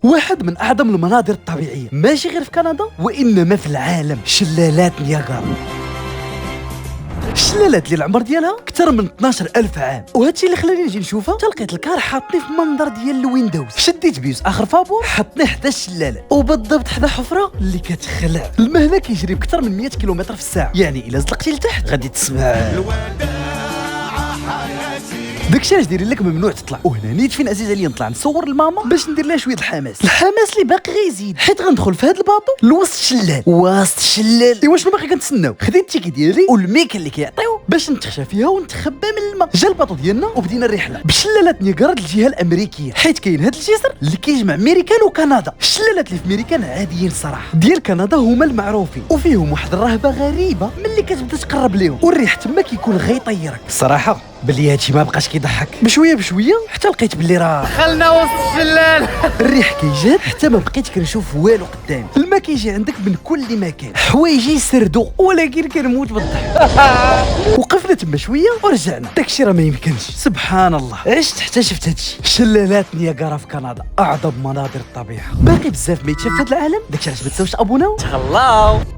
واحد من أعظم المناظر الطبيعية ماشي غير في كندا وإنما في العالم، شلالات نياجرا. الشلالات اللي العمر ديالها أكثر من 12 ألف عام، وهادشي اللي خلاني نجي نشوفها. تلقيت الكار حاطني في منظر ديال الويندوز، شديت بيوس آخر فابور حطني حدا الشلالة وبالضبط حدا حفرة اللي كتخلع. الماء هنا كيجري بأكثر من 100 كيلومتر في الساعة، يعني إلا زلقتي لتحت غادي تسمع داكشي علاش دايرين لك ممنوع تطلع. وهنا نيت فين عزيز عليا نطلع نصور الماما باش ندير لها شويه الحماس اللي باقي غيزيد، حيت غندخل في هذا الباطو لوسط الشلال. وسط الشلال ايوا شنو باقي كنتسناو؟ خديت التيكي ديالي والميكا اللي كيعطيو باش نتخشى فيها ونتخبى من الماء. جا الباطو ديالنا وبدينا الرحله بشلالات نياجرا الجهه الامريكيه، حيت كاين هذا الجسر اللي كيجمع ميريكان وكندا. الشلالات اللي في ميريكان عاديين صراحه، ديال كندا هما المعروفين وفيهم واحد الرهبه غريبه ملي كتبدا تقرب ليهم، والريح تما كيكون غيطيرك. الصراحه بلي هادشي ما بقاش كيضحك، بشويه بشويه حتى لقيت بلي راه دخلنا وسط الشلال. الريح كيجاد حتى ما بقيت كنشوف والو قدامي. الماء كيجي عندك من كل مكان، حوايجي يسردوا ولكن كنموت بالضحك. وقفنا تما شويه ورجعنا. داكشي راه ما يمكنش، سبحان الله عشت حتى شفت هادشي. شلالات نياجرا في كندا اعظم مناظر الطبيعه، باقي بزاف ما يتشاف في هذا العالم. داكشي علاش ما تنساوش ابوناو. تهلاو.